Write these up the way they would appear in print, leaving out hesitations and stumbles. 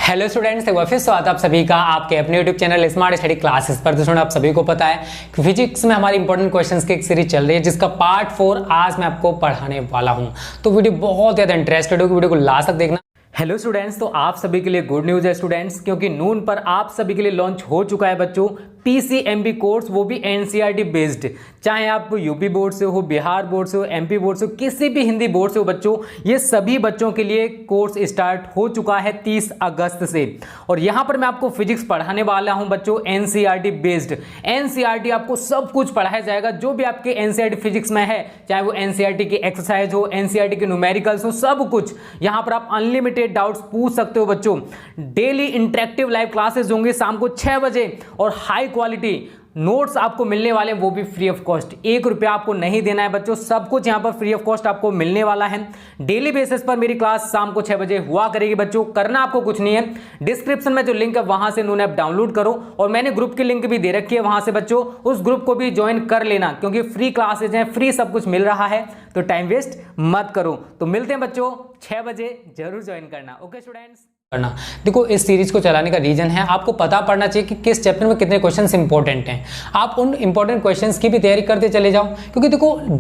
Hello students, एक बार फिर स्वागत आप सभी का आपके अपने YouTube channel smart study classes पर। तो आप सभी को पता है कि फिजिक्स में हमारी इंपॉर्टेंट क्वेश्चंस की एक सीरीज चल रही है जिसका पार्ट 4 आज मैं आपको पढ़ाने वाला हूं। तो वीडियो बहुत ज़्यादा इंटरेस्टेड होगी, वीडियो को लास्ट तक देखना। हेलो स्टूडेंट्स, तो आप सभी के लिए गुड न्यूज़ है स्टूडेंट्स, क्योंकि नून पर आप सभी के लिए लॉन्च हो चुका है बच्चों PCMB कोर्स, वो भी NCERT बेस्ड। चाहे आप यूपी बोर्ड से हो, बिहार बोर्ड से हो, MP बोर्ड से हो, किसी भी हिंदी बोर्ड से हो बच्चों, ये सभी बच्चों के लिए कोर्स स्टार्ट हो चुका है 30 अगस्त से। और यहाँ पर मैं आपको फिजिक्स पढ़ाने वाला हूँ बच्चों NCERT बेस्ड। NCERT आपको सब कुछ पढ़ाया जाएगा जो भी आपके NCERT फिजिक्स में है, चाहे वो NCERT की एक्सरसाइज हो, NCERT के न्यूमेरिकल्स हो, सब कुछ यहाँ पर आप अनलिमिटेड डाउट्स पूछ सकते हो बच्चों। डेली इंटरेक्टिव लाइव क्लासेस होंगे शाम को 6 बजे और हाई क्वालिटी नोट्स आपको मिलने वाले हैं, वो भी फ्री ऑफ कॉस्ट। 1 रुपया आपको नहीं देना है बच्चों, सब कुछ यहाँ पर फ्री ऑफ कॉस्ट आपको मिलने वाला है। डेली बेसिस पर मेरी क्लास शाम को 6 बजे हुआ करेगी बच्चों। करना आपको कुछ नहीं है, डिस्क्रिप्शन में जो लिंक है वहां से नून ऐप डाउनलोड करो, और मैंने ग्रुप की लिंक भी दे रखी है वहां से बच्चों, उस ग्रुप को भी ज्वाइन कर लेना, क्योंकि फ्री क्लासेज हैं, फ्री सब कुछ मिल रहा है, तो टाइम वेस्ट मत करो। तो मिलते हैं बच्चों 6 बजे, जरूर ज्वाइन करना। ओके स्टूडेंट्स, करना। देखो, इस सीरीज को चलाने का रीजन है आपको पता पड़ना चाहिए कि किस चैप्टर में कितने क्वेश्चंस इंपॉर्टेंट हैं। आप उन इंपॉर्टेंट क्वेश्चंस की भी तैयारी करते चले जाओ, क्योंकि देखो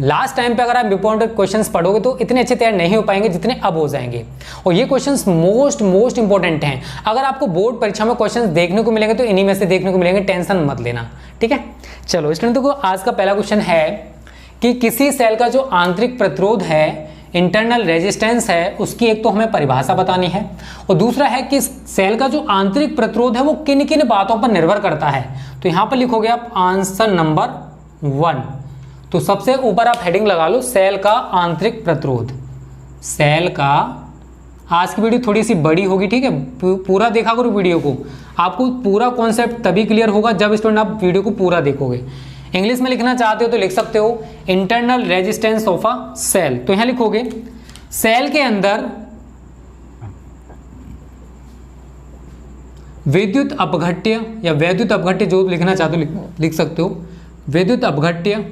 लास्ट टाइम पे अगर आप इंपॉर्टेंट क्वेश्चंस पढ़ोगे तो इतने अच्छे तैयार नहीं हो पाएंगे जितने अब हो जाएंगे। और ये क्वेश्चंस मोस्ट इंपॉर्टेंट हैं। अगर आपको बोर्ड परीक्षा में क्वेश्चंस देखने को मिलेंगे तो इन्हीं में से देखने को मिलेंगे, टेंशन मत लेना, ठीक है। चलो स्टूडेंट, देखो आज का पहला क्वेश्चन है कि किसी सेल का जो आंतरिक प्रतिरोध है, इंटरनल रेजिस्टेंस है, उसकी एक तो हमें परिभाषा बतानी है, और दूसरा है कि सेल का जो आंतरिक प्रतिरोध है वो किन किन बातों पर निर्भर करता है। तो यहां पर लिखोगे आप आंसर नंबर 1। तो सबसे ऊपर आप हेडिंग लगा लो सेल का आंतरिक प्रतिरोध। सेल का, आज की वीडियो थोड़ी सी बड़ी होगी, ठीक है, पूरा देखा करो वीडियो को। आपको पूरा कॉन्सेप्ट तभी क्लियर होगा जब स्टूडेंट आप वीडियो को पूरा देखोगे। इंग्लिश में लिखना चाहते हो तो लिख सकते हो internal resistance of a cell. तो यहां लिखोगे सेल के अंदर विद्युत अपघट्य या वैद्युत अपघट्य, जो लिखना चाहते हो लिख सकते हो। विद्युत अपघट्य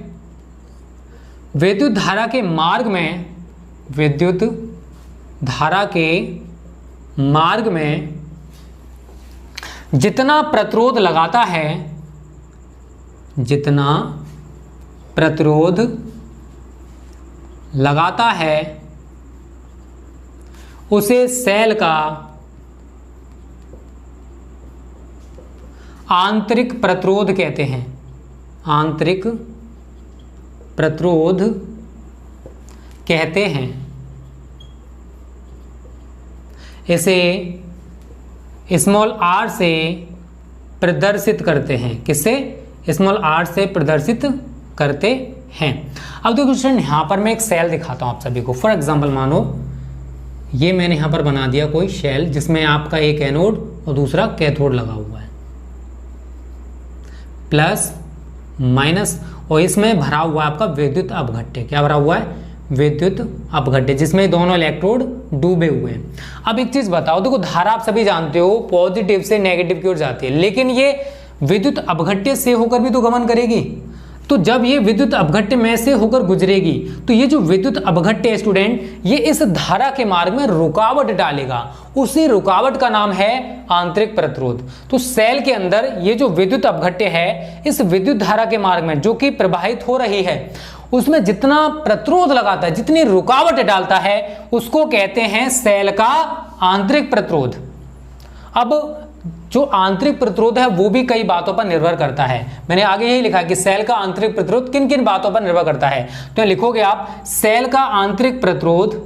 विद्युत धारा के मार्ग में, विद्युत धारा के मार्ग में जितना प्रतिरोध लगाता है, जितना प्रतिरोध लगाता है उसे सेल का आंतरिक प्रतिरोध कहते हैं। आंतरिक प्रतिरोध कहते हैं। इसे स्मॉल r से प्रदर्शित करते हैं। किससे? स्मॉल r से प्रदर्शित करते हैं। अब देखो स्टूडेंट, यहां पर मैं एक सेल दिखाता हूं आप सभी को। फॉर एग्जांपल मानो ये मैंने यहां पर बना दिया कोई शेल, जिसमें आपका एक एनोड और दूसरा कैथोड लगा हुआ है, प्लस माइनस, और इसमें भरा हुआ है आपका विद्युत अपघट्य। क्या भरा हुआ है? विद्युत अपघट्य, जिसमें दोनों इलेक्ट्रोड डूबे हुए हैं। अब एक चीज बताओ, देखो धारा आप सभी जानते हो पॉजिटिव से नेगेटिव की ओर जाती है, लेकिन ये विद्युत अपघट्य से होकर भी तो गमन करेगी। तो जब ये विद्युत अपघट्य में से होकर गुजरेगी तो ये जो विद्युत अपघट्य है स्टूडेंट, ये इस धारा के मार्ग में रुकावट डालेगा। उसी रुकावट का नाम है आंतरिक प्रतिरोध। तो सेल के अंदर ये जो विद्युत अपघट्य है, इस विद्युत धारा के मार्ग में जो कि प्रवाहित हो रही है, उसमें जितना प्रतिरोध लगाता है, जितनी रुकावट डालता है, उसको कहते हैं सेल का आंतरिक प्रतिरोध। अब जो आंतरिक प्रतिरोध है वो भी कई बातों पर निर्भर करता है। मैंने आगे यही लिखा कि सेल का आंतरिक प्रतिरोध किन किन बातों पर निर्भर करता है। तो लिखोगे आप सेल का आंतरिक प्रतिरोध,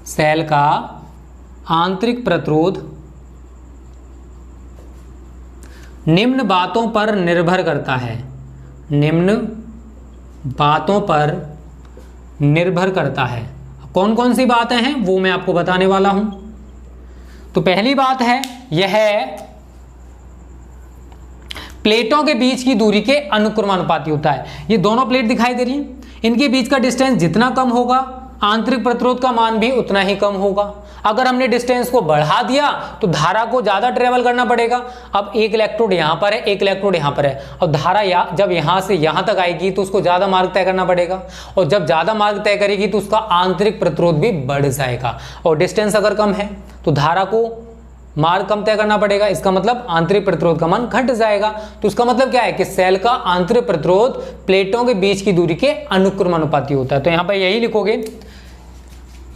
सेल का आंतरिक प्रतिरोध निम्न बातों पर निर्भर करता है। निम्न बातों पर निर्भर करता है। कौन कौन सी बातें हैं वो मैं आपको बताने वाला हूं। तो पहली बात है, यह प्लेटों के बीच की दूरी के अनुक्रमानुपाती होता है। ये दोनों प्लेट दिखाई दे रही हैं, इनके बीच का डिस्टेंस जितना कम होगा, आंतरिक प्रतिरोध का मान भी उतना ही कम होगा। अगर हमने डिस्टेंस को बढ़ा दिया तो धारा को ज्यादा ट्रेवल करना पड़ेगा। अब एक इलेक्ट्रोड यहां पर है, एक इलेक्ट्रोड यहां पर है, और धारा जब यहां से यहां तक आएगी तो उसको ज्यादा मार्ग तय करना पड़ेगा, और जब ज्यादा मार्ग तय करेगी तो उसका आंतरिक प्रतिरोध भी बढ़ जाएगा। और डिस्टेंस अगर कम है तो धारा को मार्ग कम तय करना पड़ेगा, इसका मतलब आंतरिक प्रतिरोध का मान घट जाएगा। तो इसका मतलब क्या है कि सेल का आंतरिक प्रतिरोध प्लेटों के बीच की दूरी के अनुक्रमानुपाती होता है। तो यहां पर यही लिखोगे,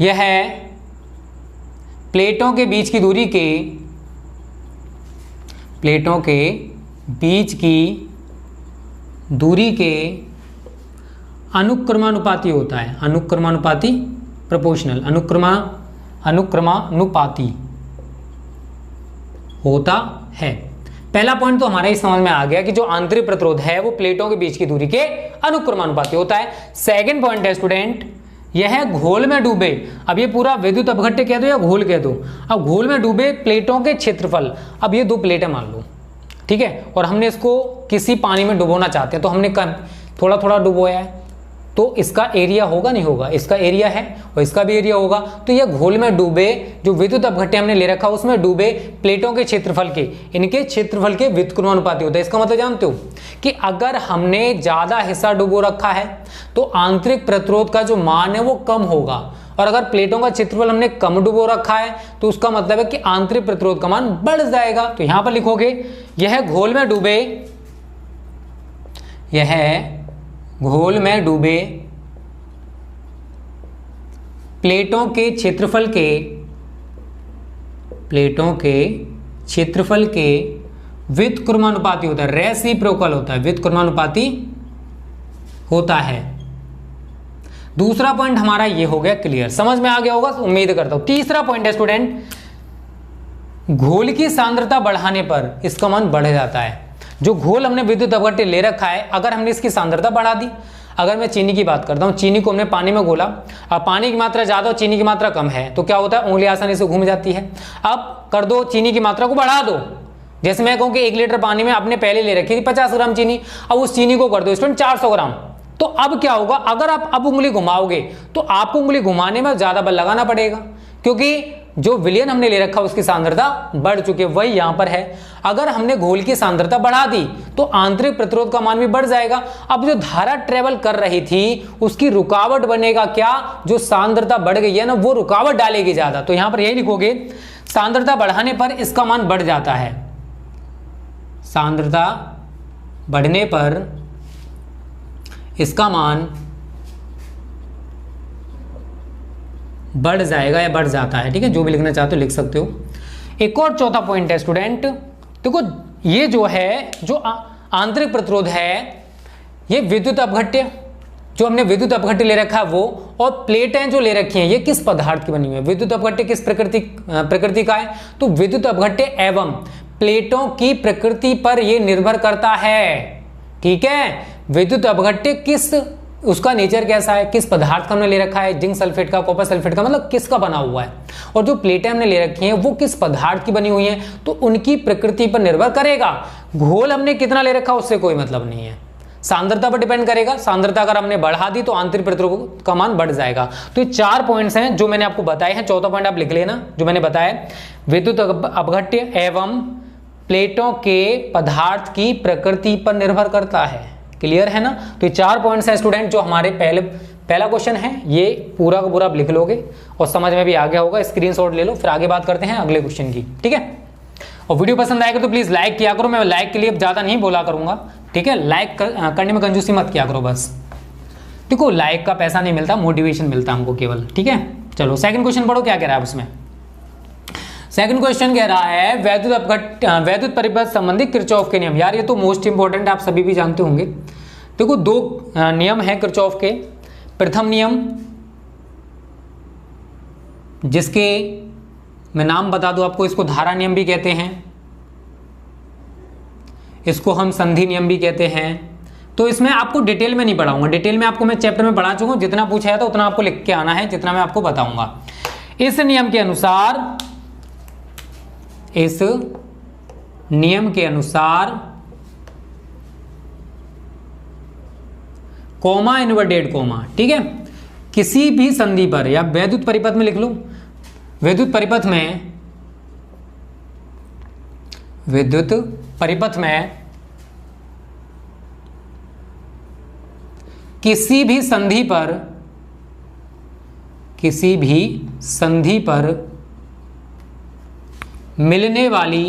यह है प्लेटों के बीच की दूरी के, प्लेटों के बीच की दूरी के अनुक्रमानुपाती होता है, अनुक्रमानुपाती, प्रोपोर्शनल, अनुक्रमानुपाती होता है। पहला पॉइंट तो हमारा इस समझ में आ गया कि जो आंतरिक प्रतिरोध है वो प्लेटों के बीच की दूरी के अनुक्रमानुपाती होता है। सेकंड पॉइंट है स्टूडेंट, यह घोल में डूबे, अब ये पूरा विद्युत अपघट्य कह दो या घोल कह दो, अब घोल में डूबे प्लेटों के क्षेत्रफल, अब ये 2 प्लेटें मान लो, ठीक है, और हमने इसको किसी पानी में डुबोना चाहते हैं, तो हमने थोड़ा थोड़ा डुबोया है, तो इसका एरिया होगा नहीं होगा, इसका एरिया है और इसका भी एरिया होगा। तो ये घोल में डूबे, जो विद्युत अपघट्य हमने ले रखा उसमें डूबे प्लेटों के क्षेत्रफल के, इनके क्षेत्रफल के व्युत्क्रमानुपाती होता है। इसका मतलब जानते हो कि अगर हमने ज्यादा हिस्सा डुबो रखा है तो आंतरिक प्रतिरोध का जो मान है वो कम होगा, और अगर प्लेटों का क्षेत्रफल हमने कम डुबो रखा है तो उसका मतलब है कि आंतरिक प्रतिरोध का मान बढ़ जाएगा। तो यहां पर लिखोगे, यह घोल में डूबे, यह घोल में डूबे प्लेटों के क्षेत्रफल के, प्लेटों के क्षेत्रफल के व्युत्क्रमानुपाती होता है, रेसिप्रोकल होता है, व्युत्क्रमानुपाती होता है। दूसरा पॉइंट हमारा ये हो गया क्लियर, समझ में आ गया होगा उम्मीद करता हूं। तीसरा पॉइंट है स्टूडेंट, घोल की सांद्रता बढ़ाने पर इसका मान बढ़ जाता है। जो घोल हमने विद्युत अपघट्य ले रखा है, अगर हमने इसकी सांद्रता बढ़ा दी, अगर मैं चीनी की बात करता हूं, चीनी को हमने पानी में घोला, अब पानी की मात्रा ज्यादा और चीनी की मात्रा कम है, तो क्या होता है, उंगली आसानी से घूम जाती है। अब कर दो, चीनी की मात्रा को बढ़ा दो, जैसे मैं कहूं कि 1 लीटर पानी में आपने पहले ले रखी थी 50 ग्राम चीनी, अब उस चीनी को कर दो स्टूडेंट 400 ग्राम। तो अब क्या होगा, अगर आप अब उंगली घुमाओगे तो आपको उंगली घुमाने में ज्यादा बल लगाना पड़ेगा, क्योंकि जो विलयन हमने ले रखा उसकी सांद्रता बढ़ चुकी है, वही यहां पर है। अगर हमने घोल की सांद्रता बढ़ा दी तो आंतरिक प्रतिरोध का मान भी बढ़ जाएगा। अब जो धारा ट्रेवल कर रही थी उसकी रुकावट बनेगा क्या, जो सांद्रता बढ़ गई है ना वो रुकावट डालेगी ज्यादा। तो यहां पर यही लिखोगे, सांद्रता बढ़ाने पर इसका मान बढ़ जाता है, सांद्रता बढ़ने पर इसका मान बढ़ जाएगा या बढ़ जाता है, ठीक है, जो भी लिखना चाहते हो लिख सकते हो। एक और चौथा पॉइंट है स्टूडेंट, देखो ये जो है, जो आंतरिक प्रतिरोध है, ये विद्युत अपघट्य, जो हमने विद्युत अपघट्य ले रखा है वो, और प्लेटें जो ले रखी हैं ये किस पदार्थ की बनी हुई है। विद्युत अपघट्य किस प्रकृति का है, तो विद्युत अपघट्य एवं प्लेटों की प्रकृति पर यह निर्भर करता है, ठीक है। विद्युत अपघट्य किस, उसका नेचर कैसा है, किस पदार्थ का हमने ले रखा है, जिंक सल्फेट का, कॉपर सल्फेट का, मतलब किसका बना हुआ है, और जो प्लेटें हमने ले रखी हैं वो किस पदार्थ की बनी हुई हैं, तो उनकी प्रकृति पर निर्भर करेगा। घोल हमने कितना ले रखा उससे कोई मतलब नहीं है, सांद्रता पर डिपेंड करेगा। सांद्रता अगर हमने बढ़ा दी तो आंतरिक प्रतिरोध का मान बढ़ जाएगा। तो ये 4 पॉइंट्स हैं जो मैंने आपको बताए हैं। चौथा पॉइंट आप लिख लेना जो मैंने बताया, विद्युत अपघट्य एवं प्लेटों के पदार्थ की प्रकृति पर निर्भर करता है। क्लियर है ना। तो ये 4 पॉइंट्स हैं स्टूडेंट जो हमारे पहला क्वेश्चन है, ये पूरा का पूरा आप लिख लोगे और समझ में भी आ गया होगा। स्क्रीनशॉट ले लो, फिर आगे बात करते हैं अगले क्वेश्चन की, ठीक है। और वीडियो पसंद आएगा तो प्लीज लाइक किया करो, मैं लाइक के लिए ज्यादा नहीं बोला करूंगा, ठीक है। लाइक करने में कंजूसी मत किया करो बस। देखो लाइक का पैसा नहीं मिलता, मोटिवेशन मिलता हमको केवल, ठीक है। चलो सेकंड क्वेश्चन पढ़ो, क्या कह रहा है उसमें। सेकंड क्वेश्चन कह रहा है वैद्युत परिपथ संबंधी किरचॉफ के नियम। यार ये तो मोस्ट इंपॉर्टेंट, आप सभी भी जानते होंगे। देखो 2 नियम है किरचॉफ के। प्रथम नियम, जिसके मैं नाम बता दूं आपको, इसको धारा नियम भी कहते हैं, इसको हम संधि नियम भी कहते हैं। तो इसमें आपको डिटेल में नहीं पढ़ाऊंगा, डिटेल में आपको मैं चैप्टर में पढ़ा चुका हूं। जितना पूछा है तो उतना आपको लिख के आना है, जितना मैं आपको बताऊंगा। इस नियम के अनुसार कॉमा इनवर्टेड कॉमा, ठीक है, किसी भी संधि पर या वैद्युत परिपथ में लिख लो, विद्युत परिपथ में किसी भी संधि पर मिलने वाली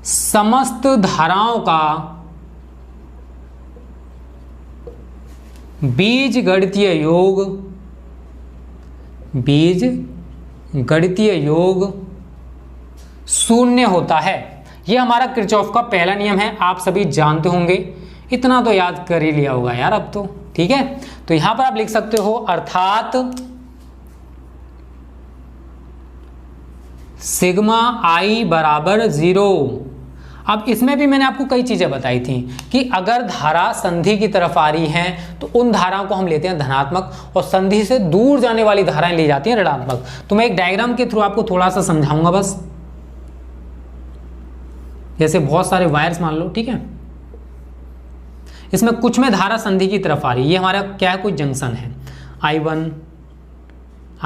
समस्त धाराओं का बीजगणितीय योग शून्य होता है। यह हमारा किरचॉफ का पहला नियम है, आप सभी जानते होंगे, इतना तो याद कर ही लिया होगा यार अब तो। ठीक है, तो यहां पर आप लिख सकते हो अर्थात सिग्मा आई बराबर 0। अब इसमें भी मैंने आपको कई चीजें बताई थी कि अगर धारा संधि की तरफ आ रही है तो उन धाराओं को हम लेते हैं धनात्मक, और संधि से दूर जाने वाली धाराएं ली जाती हैं ऋणात्मक। तो मैं एक डायग्राम के थ्रू आपको थोड़ा सा समझाऊंगा बस। जैसे बहुत सारे वायर्स मान लो, ठीक है, इसमें कुछ में धारा संधि की तरफ आ रही है, ये हमारा क्या है, कोई जंक्शन है। I1,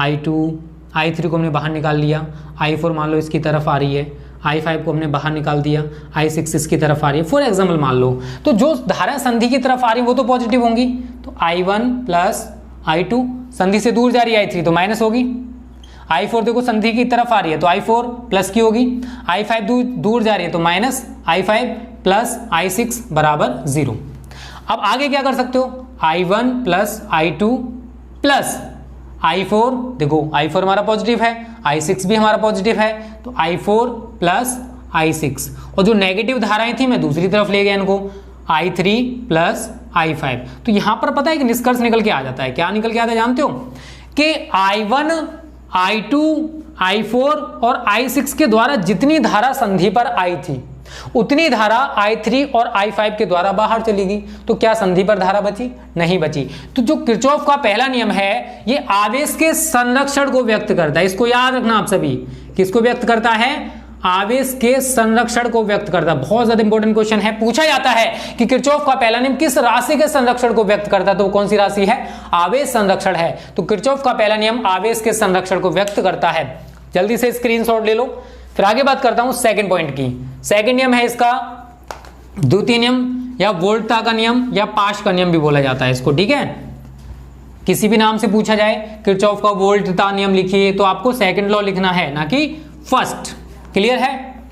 I2, I3 को हमने बाहर निकाल लिया, I4 मान लो इसकी तरफ आ रही है, I5 को हमने बाहर निकाल दिया, I6 इसकी तरफ आ रही है, फॉर एग्जाम्पल मान लो। तो जो धाराएं संधि की तरफ आ रही है वो तो पॉजिटिव होंगी, तो I1 प्लस I2, संधि से दूर जा रही है I3 तो माइनस होगी। I4 देखो संधि की तरफ आ रही है तो I4 प्लस की होगी, I5 दूर जा रही है तो माइनस, I5 प्लस I6 बराबर 0। अब आगे क्या कर सकते हो, I1 plus I2 plus I4, देखो I4 हमारा पॉजिटिव है, I6 भी हमारा पॉजिटिव है, तो I4 प्लस I6, और जो नेगेटिव धाराएं थी मैं दूसरी तरफ ले गया इनको, I3 प्लस I5। तो यहां पर पता है कि निष्कर्ष निकल के आ जाता है, क्या निकल के आता है जानते हो, कि I1, I2, I4 और I6 के द्वारा जितनी धारा संधि पर आई थी उतनी धारा I3 और I5 के द्वारा बाहर चली गई। तो क्या संधि पर धारा बची? नहीं बची। तो जो किरचॉफ का पहला नियम है ये आवेश के संरक्षण को व्यक्त करता है, इसको याद रखना आप सभी। किसको व्यक्त करता है? आवेश के संरक्षण को व्यक्त करता है। बहुत ज्यादा इंपॉर्टेंट क्वेश्चन है, पूछा जाता है कि किरचॉफ का पहला नियम किस राशि के संरक्षण को व्यक्त करता है, तो कौन सी राशि है? आवेश संरक्षण है। तो किरचॉफ का पहला नियम आवेश के संरक्षण को व्यक्त करता है। जल्दी से स्क्रीनशॉट ले लो, फिर आगे बात करता हूं सेकंड पॉइंट की। सेकंड नियम है इसका द्वितीय नियम या वोल्टा का नियम या पाश का नियम भी बोला जाता है इसको, ठीक है। किसी भी नाम से पूछा जाए किरचॉफ का वोल्टता नियम लिखिए तो आपको सेकंड लॉ लिखना है, ना कि फर्स्ट। क्लियर है?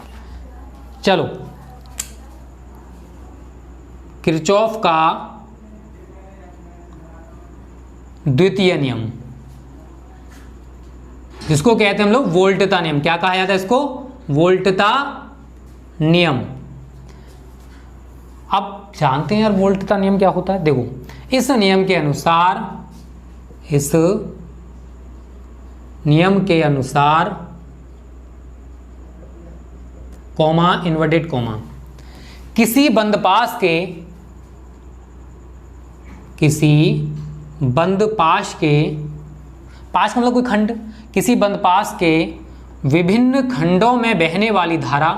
चलो, किरचॉफ का द्वितीय नियम जिसको कहते हैं हम लोग वोल्टता नियम, क्या कहा जाता है इसको? वोल्टता नियम। अब जानते हैं यार वोल्टता नियम क्या होता है। देखो, इस नियम के अनुसार कॉमा इन्वर्टेड कॉमा किसी बंद पाश के पाश मतलब कोई खंड, किसी बंद पाश के विभिन्न खंडों में बहने वाली धारा,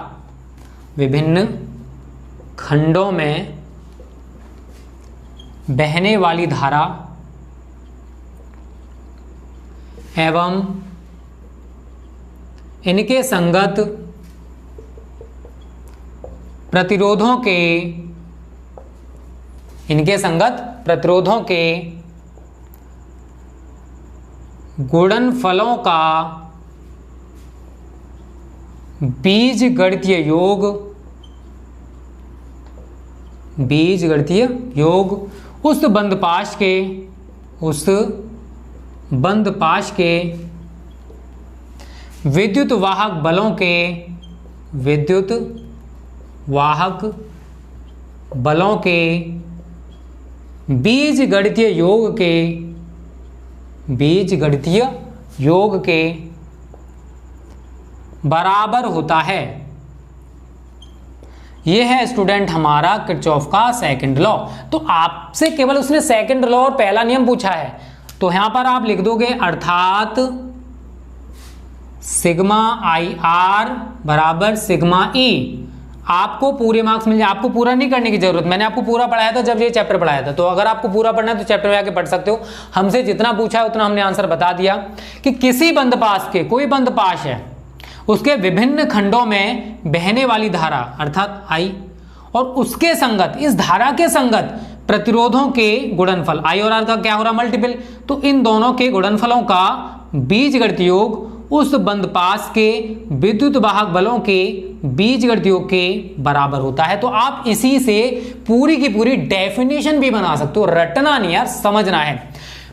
विभिन्न खंडों में बहने वाली धारा एवं इनके संगत प्रतिरोधों के गुणनफलों का बीजगणितीय योग उस बंद पाश के विद्युत वाहक बलों के बीजगणितीय योग के बराबर होता है। यह है स्टूडेंट हमारा किरचॉफ का सेकंड लॉ। तो आपसे केवल उसने सेकंड लॉ और पहला नियम पूछा है, तो यहां पर आप लिख दोगे अर्थात सिग्मा आई आर बराबर सिग्मा ई आपको पूरे मार्क्स मिल जाए, आपको पूरा नहीं करने की जरूरत। मैंने आपको पूरा पढ़ाया था जब ये चैप्टर पढ़ाया था, तो अगर आपको पूरा पढ़ना है तो चैप्टर में आके पढ़ सकते हो। हमसे जितना पूछा है उतना हमने आंसर बता दिया कि किसी बंदपाश के, कोई बंदपाश है, उसके विभिन्न खंडों में बहने वाली धारा अर्थात आई और उसके संगत, इस धारा के संगत प्रतिरोधों के गुणनफल, आई और आर का क्या हो रहा मल्टीपल, तो इन दोनों के गुणनफलों का बीजगणित योग उस बंदपाश के विद्युत वाहक बलों के बीजगणित योग के बराबर होता है। तो आप इसी से पूरी की पूरी डेफिनेशन भी बना सकते हो, रटना नहीं यार, समझना है।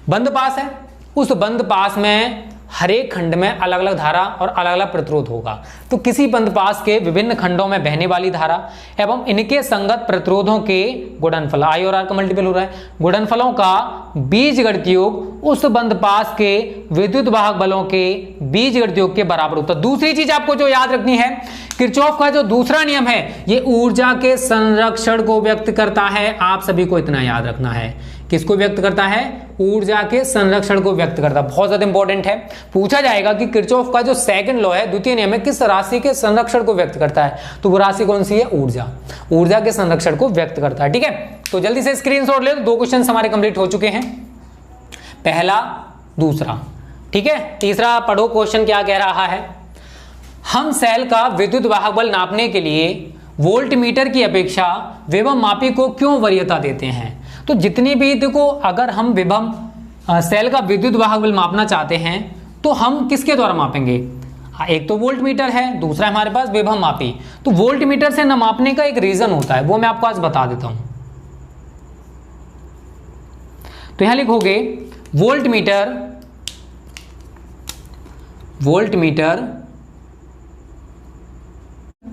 बंदपाश है, उस बंदपाश में हर एक खंड में अलग अलग धारा और अलग अलग प्रतिरोध होगा। तो किसी बंदपाश के विभिन्न खंडों में बहने वाली धारा एवं इनके संगत प्रतिरोधों के गुणनफल, आई और आर का मल्टीपल हो रहा है, गुणनफलों का बीजगणित योग उस बंदपाश के विद्युत वाहक बलों के बीजगणित योग के बराबर होता है। दूसरी चीज आपको जो याद रखनी है, किरचॉफ का जो दूसरा नियम है ये ऊर्जा के संरक्षण को व्यक्त करता है। आप सभी को इतना याद रखना है, किसको व्यक्त करता है, ऊर्जा के संरक्षण को व्यक्त करता है। बहुत ज्यादा इंपॉर्टेंट है, पूछा जाएगा कि किरचॉफ का जो सेकंड लॉ है, द्वितीय नियम है, किस राशि के संरक्षण को व्यक्त करता है, तो वो राशि कौन सी है, ऊर्जा, ऊर्जा के संरक्षण को व्यक्त करता है। ठीक है, तो जल्दी से स्क्रीनशॉट ले, तो 2 क्वेश्चन हमारे कंप्लीट हो चुके हैं, पहला दूसरा। ठीक है, तीसरा पढ़ो, क्वेश्चन क्या कह रहा है, हम सेल का विद्युत वाहक बल नापने के लिए वोल्टमीटर की अपेक्षा विभव मापी को क्यों वरीयता देते हैं। तो जितनी भी, देखो अगर हम विभव सेल का विद्युत वाहक बल मापना चाहते हैं तो हम किसके द्वारा मापेंगे, एक तो वोल्टमीटर है, दूसरा हमारे पास विभव मापी। तो वोल्टमीटर से न मापने का एक रीजन होता है, वो मैं आपको आज बता देता हूं। तो यहां लिखोगे वोल्टमीटर, वोल्टमीटर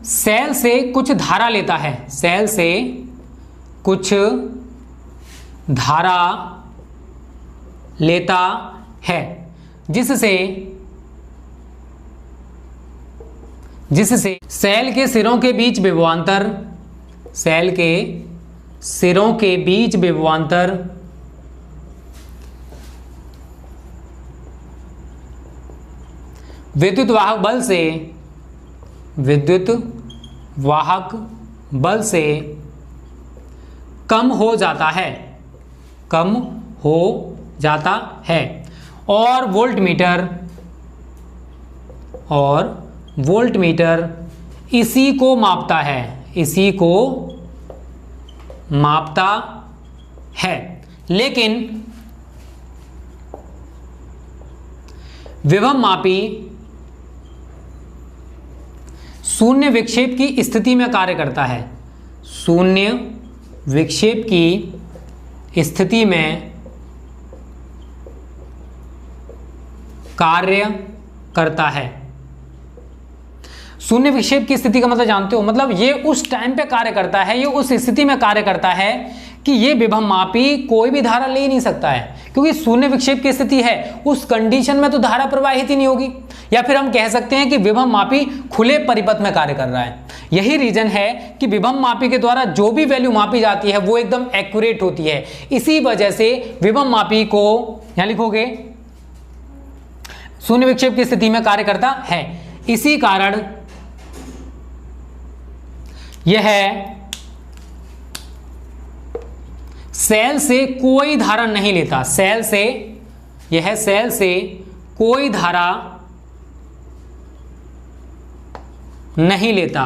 सेल से कुछ धारा लेता है, सेल से कुछ धारा लेता है जिससे सेल के सिरों के बीच विभवांतर, सेल के सिरों के बीच विभवांतर विद्युत वाहक बल से कम हो जाता है, कम हो जाता है। और वोल्टमीटर इसी को मापता है, इसी को मापता है। लेकिन विभव मापी शून्य विक्षेप की स्थिति में कार्य करता है, शून्य विक्षेप की स्थिति में कार्य करता है। शून्य विक्षेप की स्थिति का मतलब जानते हो, मतलब ये उस टाइम पे कार्य करता है, ये उस स्थिति में कार्य करता है कि ये विभव मापी कोई भी धारा ले नहीं सकता है, क्योंकि शून्य विक्षेप की स्थिति है, उस कंडीशन में तो धारा प्रवाहित ही नहीं होगी। या फिर हम कह सकते हैं कि विभव मापी खुले परिपथ में कार्य कर रहा है। यही रीजन है कि विभव मापी के द्वारा जो भी वैल्यू मापी जाती है वो एकदम एक्यूरेट होती है। इसी वजह से विभव मापी को यहां लिखोगे शून्य विक्षेप की स्थिति में कार्य करता है। इसी कारण यह सेल से कोई धारा नहीं लेता, सेल से कोई धारा नहीं लेता।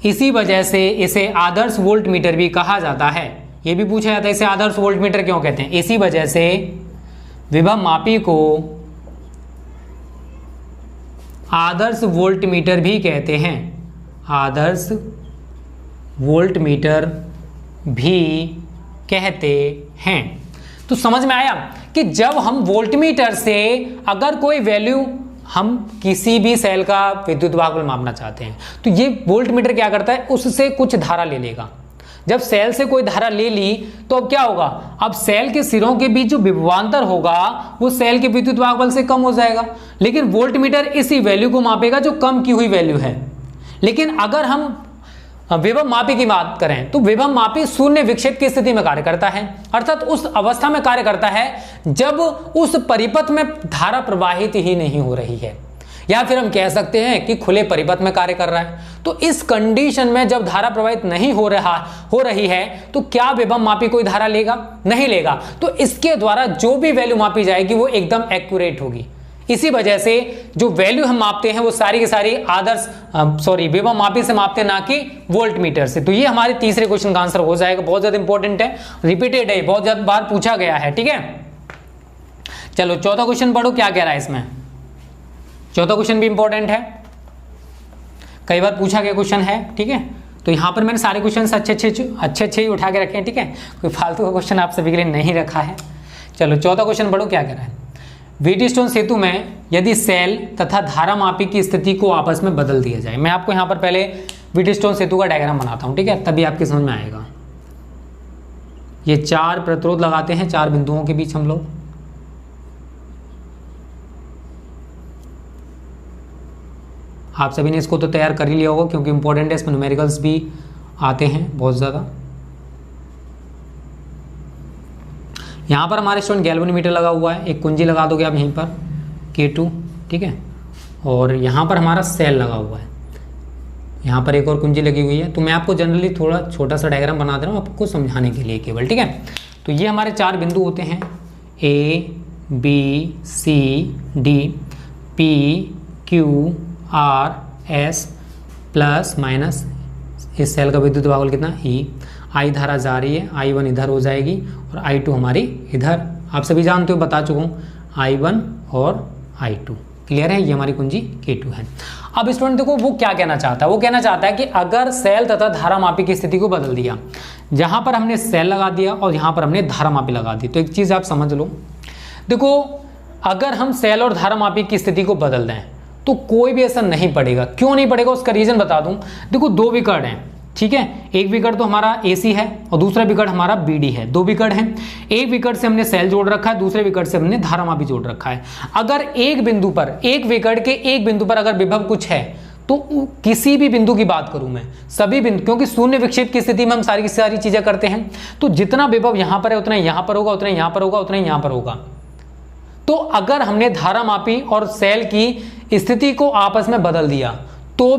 इसी वजह से इसे आदर्श वोल्टमीटर भी कहा जाता है। यह भी पूछा जाता है इसे आदर्श वोल्टमीटर क्यों कहते हैं। इसी वजह से विभव मापी को आदर्श वोल्टमीटर भी कहते हैं, आदर्श वोल्टमीटर भी कहते हैं। तो समझ में आया कि जब हम वोल्टमीटर से अगर कोई वैल्यू, हम किसी भी सेल का विद्युत वाहक बल मापना चाहते हैं, तो ये वोल्टमीटर क्या करता है, उससे कुछ धारा ले लेगा। जब सेल से कोई धारा ले ली तो अब क्या होगा, अब सेल के सिरों के बीच जो विभवांतर होगा वो सेल के विद्युत वाहक बल से कम हो जाएगा। लेकिन वोल्टमीटर इसी वैल्यू को मापेगा जो कम की हुई वैल्यू है। लेकिन अगर हम विभव मापी की बात करें तो विभव मापी शून्य विक्षेप की स्थिति में कार्य करता है, अर्थात उस अवस्था में कार्य करता है जब उस परिपथ में धारा प्रवाहित ही नहीं हो रही है। या फिर हम कह सकते हैं कि खुले परिपथ में कार्य कर रहा है। तो इस कंडीशन में जब धारा प्रवाहित नहीं हो रही है तो क्या विभव मापी कोई धारा लेगा? नहीं लेगा। तो इसके द्वारा जो भी वैल्यू मापी जाएगी वो एकदम एक्यूरेट होगी। इसी वजह से जो वैल्यू हम मापते हैं वो सारी की सारी विभव मापी से मापते हैं, ना कि वोल्ट मीटर से। तो ये हमारे तीसरे क्वेश्चन का आंसर हो जाएगा। बहुत ज्यादा इंपॉर्टेंट है, रिपीटेड है, बहुत ज्यादा बार पूछा गया है। ठीक है, चलो चौथा क्वेश्चन पढ़ो क्या कह रहा है इसमें। चौथा क्वेश्चन भी इंपॉर्टेंट है, कई बार पूछा गया क्वेश्चन है। ठीक है, तो यहां पर मैंने सारे क्वेश्चन अच्छे ही उठा के रखे हैं। ठीक है, कोई फालतू का क्वेश्चन आप सभी के लिए नहीं रखा है। चलो चौथा क्वेश्चन पढ़ो क्या कह रहा है। व्हीटस्टोन सेतु में यदि सेल तथा धारा मापी की स्थिति को आपस में बदल दिया जाए। मैं आपको यहां पर पहले व्हीटस्टोन सेतु का डायग्राम बनाता हूं, ठीक है, तभी आपके समझ में आएगा। ये 4 प्रतिरोध लगाते हैं 4 बिंदुओं के बीच हम लोग। आप सभी ने इसको तो तैयार कर ही लिया होगा क्योंकि इंपॉर्टेंट है, इसमें न्यूमेरिकल्स भी आते हैं बहुत ज़्यादा। यहाँ पर हमारे स्टूडेंट गैल्वेनोमीटर लगा हुआ है, एक कुंजी लगा दोगे आप यहीं पर K2, ठीक है, और यहाँ पर हमारा सेल लगा हुआ है, यहाँ पर एक और कुंजी लगी हुई है। तो मैं आपको जनरली थोड़ा छोटा सा डायग्राम बना दे रहा हूँ आपको समझाने के लिए केवल। ठीक है, तो ये हमारे 4 बिंदु होते हैं A, B, C, D, P, Q, R, S plus minus इस सेल का विद्युत भागफल कितना E। I धारा जा रही है, I1 इधर हो जाएगी और I2 हमारी इधर। आप सभी जानते हो, बता चुका हूँ, I1 और I2 क्लियर है। ये हमारी कुंजी K2 है। अब स्टूडेंट देखो वो क्या कहना चाहता है, वो कहना चाहता है कि अगर सेल तथा धारा मापी की स्थिति को बदल दिया, जहां पर हमने सेल लगा दिया और यहां पर हमने धारा मापी लगा दी, तो एक चीज आप समझ लो, देखो अगर हम सेल और धारा मापी की स्थिति को बदल दें तो कोई भी असर नहीं पड़ेगा। क्यों नहीं पड़ेगा उसका रीजन बता दूं। देखो 2 विकर्ण हैं, ठीक है, एक विकर्ण तो हमारा AC है और दूसरा विकर्ण हमारा BD है। 2 विकर्ण हैं, एक विकर्ण से हमने सेल जोड़ रखा है, दूसरे विकर्ण से हमने धारा मापी जोड़ रखा है। अगर एक बिंदु पर, एक विकर्ण के एक बिंदु पर अगर विभव कुछ है तो किसी भी बिंदु की बात करूं मैं, सभी बिंदु, क्योंकि शून्य विक्षेप की स्थिति में हम सारी की सारी चीजें करते हैं, तो जितना विभव यहां पर है उतना यहां पर होगा, उतना यहां पर होगा, उतना यहां पर होगा। तो अगर हमने धारा मापी और सेल की स्थिति को आपस में बदल दिया तो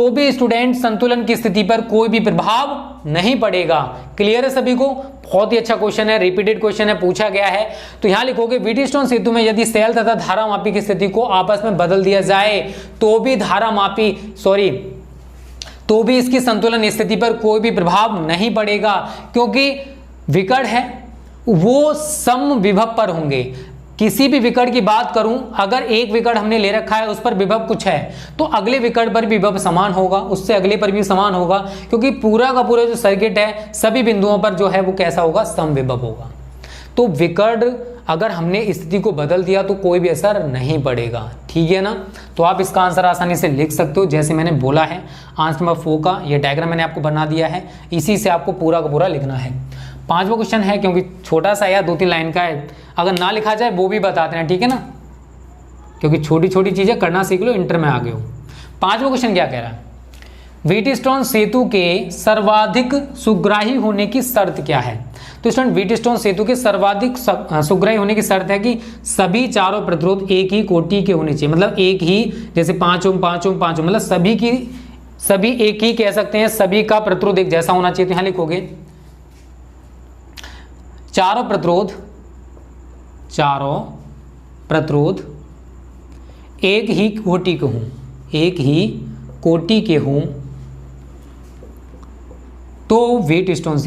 भी स्टूडेंट संतुलन की स्थिति पर कोई भी प्रभाव नहीं पड़ेगा। क्लियर है सभी को? बहुत ही अच्छा क्वेश्चन है, रिपीटेड क्वेश्चन है, पूछा गया है। तो यहां लिखोगे व्हीटस्टोन सेतु में यदि सेल तथा धारा मापी की स्थिति को आपस में बदल दिया जाए तो भी इसकी संतुलन स्थिति पर कोई भी प्रभाव नहीं पड़ेगा, क्योंकि विकर्ण है वो सम विभव पर होंगे। किसी भी विकर्ण की बात करूं, अगर एक विकर्ण हमने ले रखा है उस पर विभव कुछ है तो अगले विकर्ण पर भी विभव समान होगा, उससे अगले पर भी समान होगा, क्योंकि पूरा का पूरा जो सर्किट है सभी बिंदुओं पर जो है वो कैसा होगा, समविभव होगा। तो विकर्ण अगर हमने स्थिति को बदल दिया तो कोई भी असर नहीं पड़ेगा। ठीक है ना? तो आप इसका आंसर आसानी से लिख सकते हो, जैसे मैंने बोला है। आंसर नंबर 4 का ये डायग्राम मैंने आपको बना दिया है, इसी से आपको पूरा का पूरा लिखना है। 5वां क्वेश्चन है, क्योंकि छोटा सा या 2-3 लाइन का है, अगर ना लिखा जाए वो भी बताते हैं, ठीक है ना, क्योंकि छोटी छोटी चीजें करना सीख लो, इंटर में आ गए हो। 5वां क्वेश्चन क्या कह रहा है, व्हीटस्टोन सेतु के सर्वाधिक सुग्राही होने की शर्त क्या है। तो स्टूडेंट व्हीटस्टोन सेतु के सर्वाधिक सुग्राही होने की शर्त है कि सभी चारों प्रतिरोध एक ही कोटि के होने चाहिए, मतलब एक ही, जैसे 5 ओम 5 ओम 5 ओम, मतलब सभी एक ही कह सकते हैं, सभी का प्रतिरोध एक जैसा होना चाहिए। तो यहां लिखोगे चारों प्रतिरोध एक ही कोटि के हों तो व्हीटस्टोन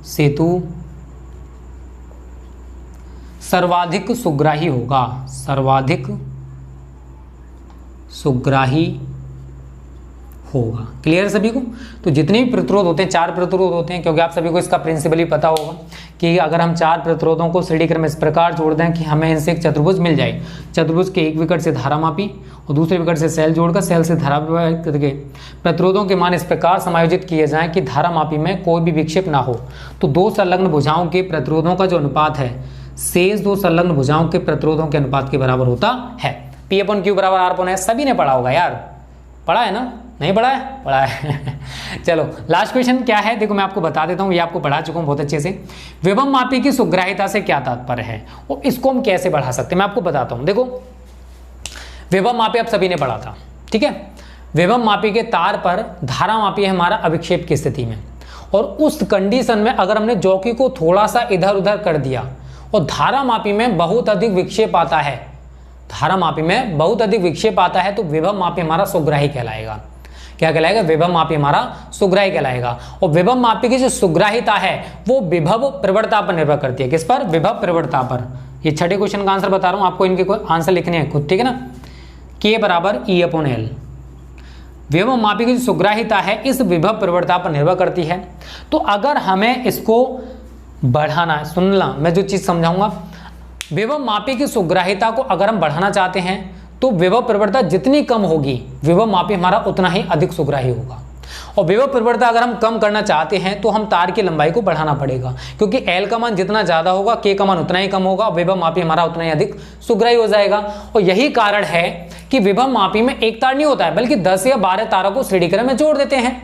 सेतु सर्वाधिक सुग्राही होगा, सर्वाधिक सुग्राही होगा। क्लियर सभी को? तो जितने भी प्रतिरोध होते हैं, 4 प्रतिरोध होते हैं, क्योंकि आप सभी को इसका प्रिंसिपल ही पता होगा कि अगर हम 4 प्रतिरोधों को श्रेणी क्रम में इस प्रकार जोड़ दें कि हमें इनसे एक चतुर्भुज मिल जाए, चतुर्भुज के एक विकर्ण से धारा मापी और दूसरे विकर्ण से सेल जोड़कर सेल से धारा प्रवाहित करके प्रतिरोधों के मान इस प्रकार समायोजित किए जाएं कि धारा मापी में कोई भी विक्षेप ना हो, तो 2 संलग्न भुजाओं के प्रतिरोधों का जो अनुपात है शेष 2 संलग्न भुजाओं के प्रतिरोधों के अनुपात के बराबर होता है। P/Q = R/S। सभी ने पढ़ा होगा यार, पढ़ा है ना? नहीं पढ़ा है? पढ़ा है। चलो लास्ट क्वेश्चन क्या है, देखो मैं आपको बता देता हूँ, ये आपको पढ़ा चुका हूँ बहुत अच्छे से। विभव मापी की सुग्राह्यता से क्या तात्पर्य है और इसको हम कैसे बढ़ा सकते हैं, मैं आपको बताता हूँ। देखो विभव मापी आप सभी ने पढ़ा था, ठीक है। विभव मापी के तार पर धारा मापी है हमारा अविक्षेप की स्थिति में, और उस कंडीशन में अगर हमने जॉकी को थोड़ा सा इधर उधर कर दिया और धारा मापी में बहुत अधिक विक्षेप आता है, धारा मापी में बहुत अधिक विक्षेप आता है, तो विभव मापी हमारा सुग्राही कहलाएगा। क्या कहलाएगा? विभव मापी हमारा सुग्राही कहलाएगा। और विभव मापी की जो सुग्राहिता है वो विभव प्रवणता पर निर्भर करती है। किस पर? विभव प्रवणता पर। ये छठे क्वेश्चन का आंसर बता रहा हूं आपको, इनके कोई आंसर लिखने हैं खुद, ठीक है ना। K बराबर E/L। विभव मापी की जो सुग्राहिता है इस विभव प्रवणता पर निर्भर करती है। तो अगर हमें इसको बढ़ाना है, सुनना मैं जो चीज समझाऊंगा, विभव मापी की सुग्राहिता को अगर हम बढ़ाना चाहते हैं तो विभव प्रवणता जितनी कम होगी विभव मापी हमारा उतना ही अधिक सुग्राही होगा। और विभव प्रवणता अगर हम कम करना चाहते हैं तो हम तार की लंबाई को बढ़ाना पड़ेगा, क्योंकि L का मान जितना ज्यादा होगा K का मान उतना ही कम होगा, विभव मापी हमारा उतना ही अधिक सुग्राही हो जाएगा। और यही कारण है कि विभव मापी में एक तार नहीं होता है, बल्कि 10 या 12 तारों को श्रेणी क्रम में जोड़ देते हैं।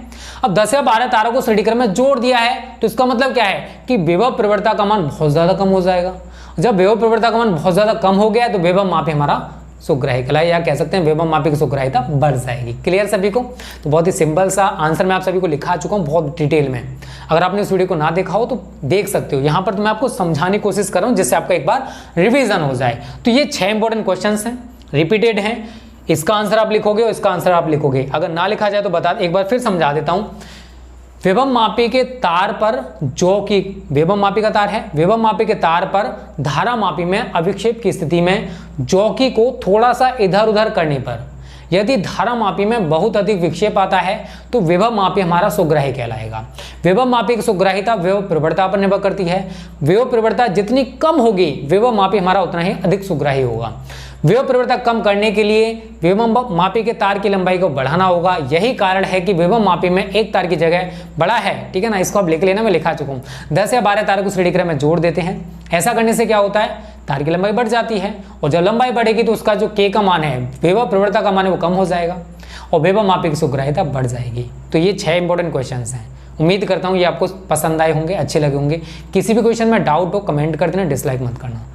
अब 10 या 12 तारों को श्रेणी क्रम में जोड़ दिया है तो इसका मतलब क्या है कि विभव प्रवणता का मान बहुत ज्यादा कम हो जाएगा। जब विभव प्रवणता का मान बहुत ज्यादा कम हो गया तो विभव मापी हमारा सुग्राही कहलाए, या कह सकते हैं विभव मापी की सुग्राहिता बढ़ जाएगी। क्लियर सभी को? तो बहुत ही सिंपल सा आंसर मैं आप सभी को लिखा चुका हूँ बहुत डिटेल में। अगर आपने इस वीडियो को ना देखा हो तो देख सकते हो, यहाँ पर तो मैं आपको समझाने की कोशिश कर रहा हूँ जिससे आपका एक बार रिवीजन हो जाए। तो ये 6 इंपॉर्टेंट क्वेश्चन हैं, रिपीटेड हैं। इसका आंसर आप लिखोगे और इसका आंसर आप लिखोगे। अगर ना लिखा जाए तो बता, एक बार फिर समझा देता हूँ। विभव मापी के तार पर जो कि विभव मापी का तार है, विभव मापी के तार पर धारा मापी में अविक्षेप की स्थिति में जॉकी को थोड़ा सा इधर उधर करने पर यदि धारा मापी में बहुत अधिक विक्षेप आता है तो विभव मापी हमारा सुग्राही कहलाएगा। विभव मापी की सुग्राहिता विभव प्रवणता पर निर्भर करती है। विभव प्रवणता जितनी कम होगी विभव मापी हमारा उतना ही अधिक सुग्राही होगा। विभव प्रवणता कम करने के लिए विभव मापी के तार की लंबाई को बढ़ाना होगा। यही कारण है कि विभव मापी में एक तार की जगह बड़ा है, ठीक है ना। इसको आप लिख लेना, मैं लिखा चुका हूँ। 10 या 12 तारों को श्रेणी क्रम में जोड़ देते हैं। ऐसा करने से क्या होता है? तार की लंबाई बढ़ जाती है, और जब लंबाई बढ़ेगी तो उसका जो K का मान है, विभव प्रवणता का मान है, वो कम हो जाएगा और विभव मापी की सुग्राहिता बढ़ जाएगी। तो ये 6 इंपॉर्टेंट क्वेश्चन हैं। उम्मीद करता हूँ ये आपको पसंद आए होंगे, अच्छे लगे होंगे। किसी भी क्वेश्चन में डाउट हो कमेंट कर देना, डिसलाइक मत करना,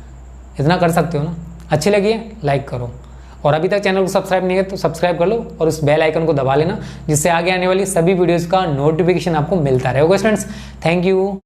इतना कर सकते हो ना। अच्छी लगी है लाइक करो, और अभी तक चैनल को सब्सक्राइब नहीं है तो सब्सक्राइब कर लो और उस बेल आइकन को दबा लेना, जिससे आगे आने वाली सभी वीडियोस का नोटिफिकेशन आपको मिलता रहे। Okay students, thank you.